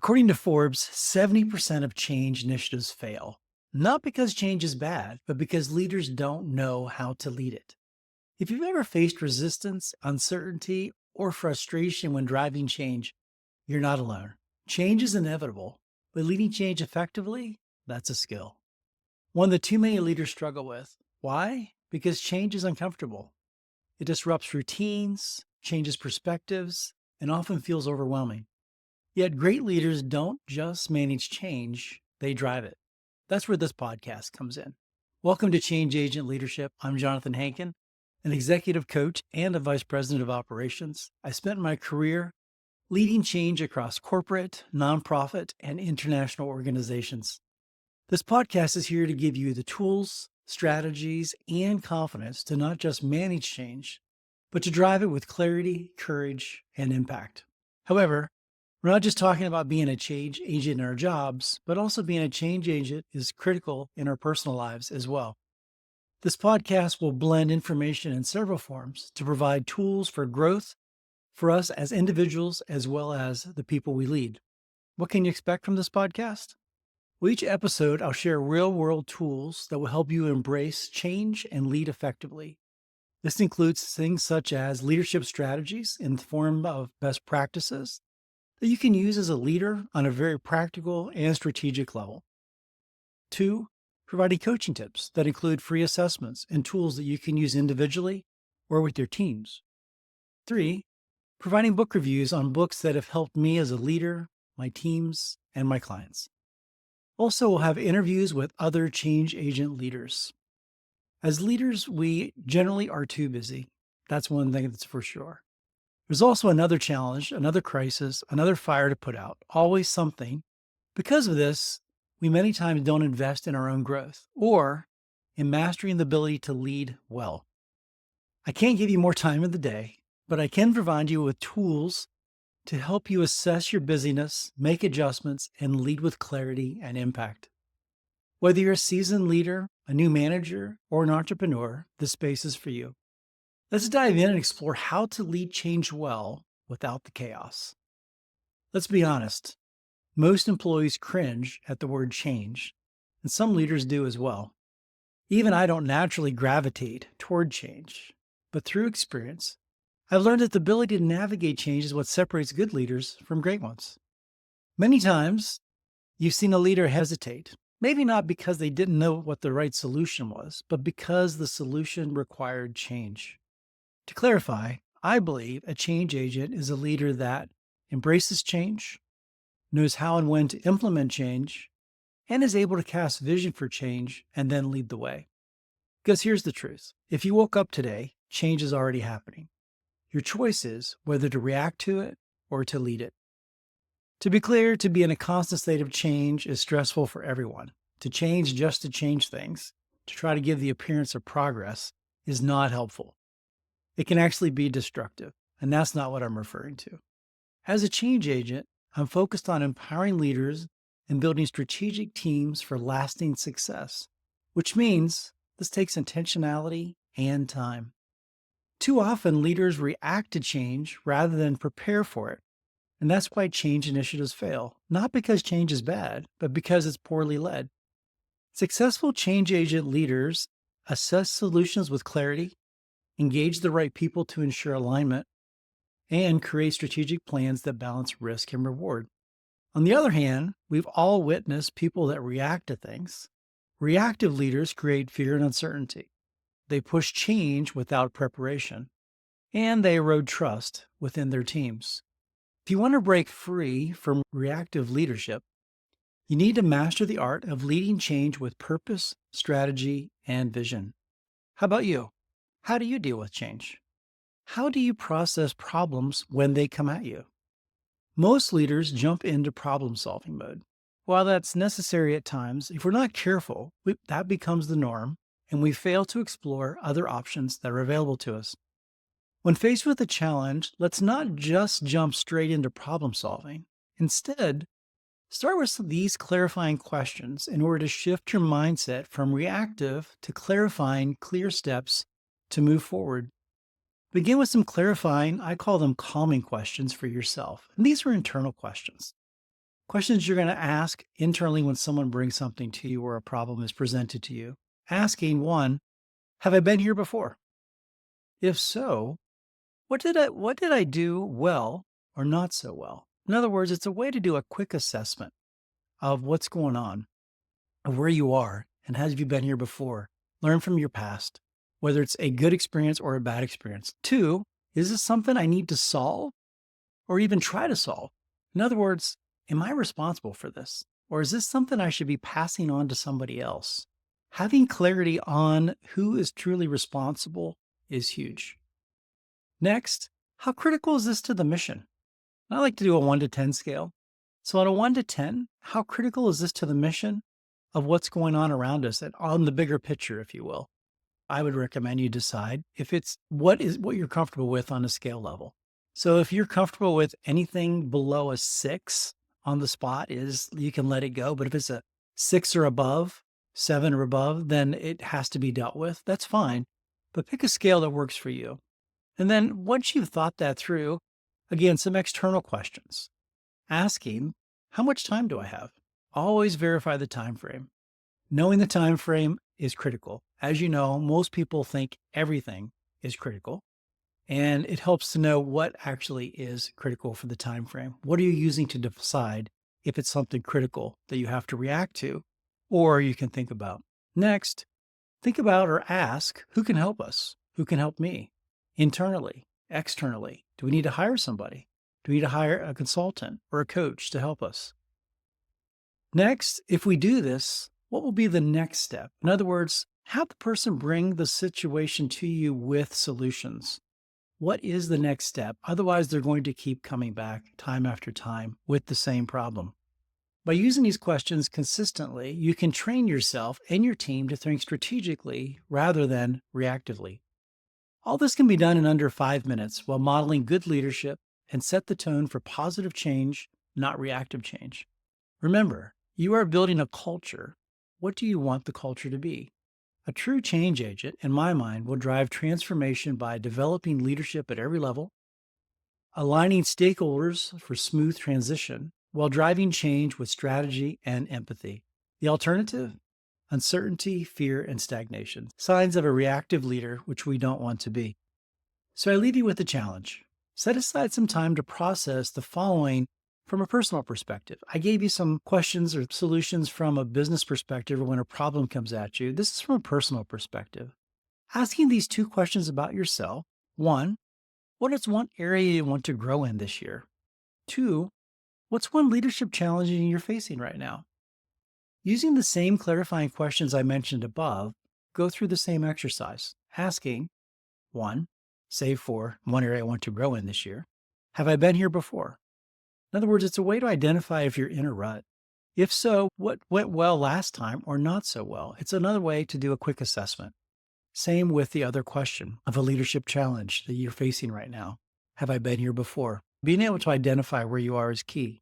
According to Forbes, 70% of change initiatives fail, not because change is bad, but because leaders don't know how to lead it. If you've ever faced resistance, uncertainty, or frustration when driving change, you're not alone. Change is inevitable, but leading change effectively, that's a skill. One that too many leaders struggle with. Why? Because change is uncomfortable. It disrupts routines, changes perspectives, and often feels overwhelming. Yet great leaders don't just manage change, they drive it. That's where this podcast comes in. Welcome to Change Agent Leadership. I'm Jonathan Hankin, an executive coach and a vice president of operations. I spent my career leading change across corporate, nonprofit, and international organizations. This podcast is here to give you the tools, strategies, and confidence to not just manage change, but to drive it with clarity, courage, and impact. However, we're not just talking about being a change agent in our jobs, but also being a change agent is critical in our personal lives as well. This podcast will blend information in several forms to provide tools for growth for us as individuals as well as the people we lead. What can you expect from this podcast? Well, each episode, I'll share real-world tools that will help you embrace change and lead effectively. This includes things such as leadership strategies in the form of best practices that you can use as a leader on a very practical and strategic level. 2, providing coaching tips that include free assessments and tools that you can use individually or with your teams. 3, providing book reviews on books that have helped me as a leader, my teams, and my clients. Also, we'll have interviews with other change agent leaders. As leaders, we generally are too busy. That's one thing that's for sure. There's also another challenge, another crisis, another fire to put out, always something. Because of this, we many times don't invest in our own growth or in mastering the ability to lead well. I can't give you more time in the day, but I can provide you with tools to help you assess your busyness, make adjustments, and lead with clarity and impact. Whether you're a seasoned leader, a new manager, or an entrepreneur, this space is for you. Let's dive in and explore how to lead change well without the chaos. Let's be honest, most employees cringe at the word change, and some leaders do as well. Even I don't naturally gravitate toward change, but through experience, I've learned that the ability to navigate change is what separates good leaders from great ones. Many times, you've seen a leader hesitate, maybe not because they didn't know what the right solution was, but because the solution required change. To clarify, I believe a change agent is a leader that embraces change, knows how and when to implement change, and is able to cast vision for change and then lead the way. Because here's the truth. If you woke up today, change is already happening. Your choice is whether to react to it or to lead it. To be clear, to be in a constant state of change is stressful for everyone. To change just to change things, to try to give the appearance of progress, is not helpful. It can actually be destructive, and that's not what I'm referring to. As a change agent, I'm focused on empowering leaders and building strategic teams for lasting success, which means this takes intentionality and time. Too often, leaders react to change rather than prepare for it, and that's why change initiatives fail, not because change is bad, but because it's poorly led. Successful change agent leaders assess solutions with clarity, engage the right people to ensure alignment, and create strategic plans that balance risk and reward. On the other hand, we've all witnessed people that react to things. Reactive leaders create fear and uncertainty. They push change without preparation, and they erode trust within their teams. If you want to break free from reactive leadership, you need to master the art of leading change with purpose, strategy, and vision. How about you? How do you deal with change? How do you process problems when they come at you? Most leaders jump into problem-solving mode. While that's necessary at times, if we're not careful, that becomes the norm, and we fail to explore other options that are available to us. When faced with a challenge, let's not just jump straight into problem-solving. Instead, start with these clarifying questions in order to shift your mindset from reactive to clarifying clear steps to move forward. Begin with some clarifying, I call them calming questions for yourself. And these are internal questions. Questions you're going to ask internally when someone brings something to you or a problem is presented to you. Asking one, have I been here before? If so, what did I do well or not so well? In other words, it's a way to do a quick assessment of what's going on, of where you are, and have you been here before? Learn from your past, whether it's a good experience or a bad experience. Two, is this something I need to solve or even try to solve? In other words, am I responsible for this? Or is this something I should be passing on to somebody else? Having clarity on who is truly responsible is huge. Next, how critical is this to the mission? I like to do a 1 to 10 scale. So, on a 1 to 10, how critical is this to the mission of what's going on around us and on the bigger picture, if you will? I would recommend you decide if it's what you're comfortable with on a scale level. So if you're comfortable with anything below a 6 on the spot is you can let it go, but if it's a 6 or above, 7 or above, then it has to be dealt with. That's fine. But pick a scale that works for you. And then once you've thought that through, again, some external questions. Asking, how much time do I have? Always verify the time frame. Knowing the time frame is critical. As you know, most people think everything is critical, and it helps to know what actually is critical for the time frame. What are you using to decide if it's something critical that you have to react to or you can think about? Next, think about or ask who can help us? Who can help me? Internally, externally. Do we need to hire somebody? Do we need to hire a consultant or a coach to help us? Next, if we do this, what will be the next step? In other words, have the person bring the situation to you with solutions. What is the next step? Otherwise, they're going to keep coming back time after time with the same problem. By using these questions consistently, you can train yourself and your team to think strategically rather than reactively. All this can be done in under 5 minutes while modeling good leadership and set the tone for positive change, not reactive change. Remember, you are building a culture. What do you want the culture to be? A true change agent, in my mind, will drive transformation by developing leadership at every level, aligning stakeholders for smooth transition, while driving change with strategy and empathy. The alternative? Uncertainty, fear, and stagnation. Signs of a reactive leader, which we don't want to be. So I leave you with a challenge. Set aside some time to process the following from a personal perspective. I gave you some questions or solutions from a business perspective or when a problem comes at you. This is from a personal perspective. Asking these 2 questions about yourself. 1, what is one area you want to grow in this year? 2, what's one leadership challenge you're facing right now? Using the same clarifying questions I mentioned above, go through the same exercise, asking 1, save for one area I want to grow in this year. Have I been here before? In other words, it's a way to identify if you're in a rut. If so, what went well last time or not so well? It's another way to do a quick assessment. Same with the other question of a leadership challenge that you're facing right now. Have I been here before? Being able to identify where you are is key.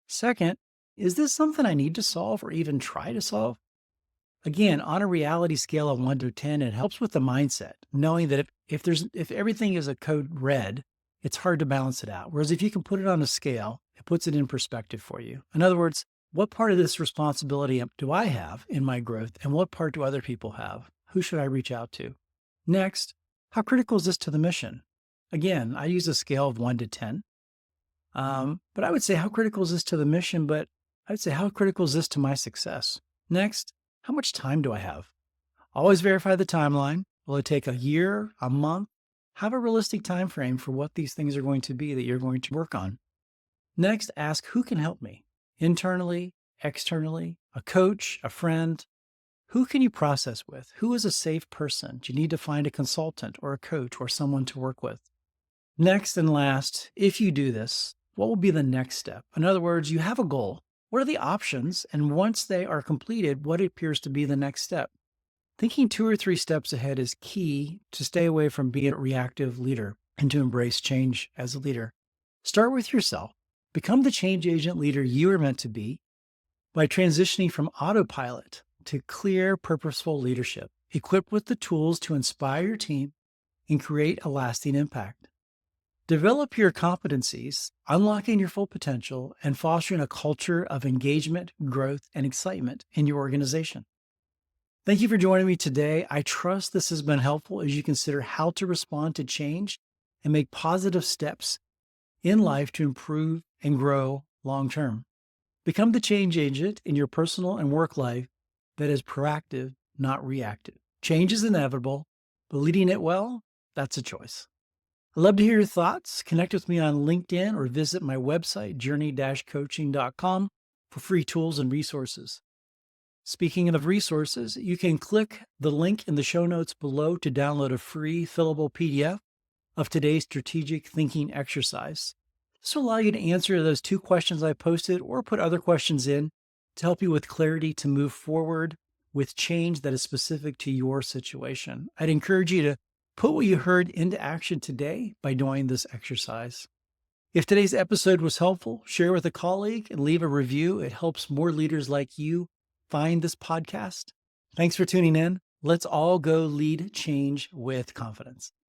Second, is this something I need to solve or even try to solve? Again, on a reality scale of 1 to 10, it helps with the mindset, knowing that if everything is a code red, it's hard to balance it out. Whereas if you can put it on a scale, it puts it in perspective for you. In other words, what part of this responsibility do I have in my growth and what part do other people have? Who should I reach out to? Next, how critical is this to the mission? Again, I use a scale of 1 to 10. But I would say, how critical is this to the mission? But I would say, how critical is this to my success? Next, how much time do I have? Always verify the timeline. Will it take a year, a month? Have a realistic time frame for what these things are going to be that you're going to work on. Next, ask who can help me? Internally, externally, a coach, a friend. Who can you process with? Who is a safe person? Do you need to find a consultant or a coach or someone to work with? Next and last, if you do this, what will be the next step? In other words, you have a goal. What are the options? And once they are completed, what appears to be the next step? Thinking 2 or 3 steps ahead is key to stay away from being a reactive leader and to embrace change as a leader. Start with yourself. Become the change agent leader you are meant to be by transitioning from autopilot to clear, purposeful leadership, equipped with the tools to inspire your team and create a lasting impact. Develop your competencies, unlocking your full potential, and fostering a culture of engagement, growth, and excitement in your organization. Thank you for joining me today. I trust this has been helpful as you consider how to respond to change and make positive steps in life to improve and grow long term. Become the change agent in your personal and work life that is proactive, not reactive. Change is inevitable, but leading it well, that's a choice. I'd love to hear your thoughts. Connect with me on LinkedIn or visit my website, journey-coaching.com, for free tools and resources. Speaking of resources, you can click the link in the show notes below to download a free fillable PDF of today's strategic thinking exercise. This will allow you to answer those 2 questions I posted or put other questions in to help you with clarity to move forward with change that is specific to your situation. I'd encourage you to put what you heard into action today by doing this exercise. If today's episode was helpful, share with a colleague and leave a review. It helps more leaders like you find this podcast. Thanks for tuning in. Let's all go lead change with confidence.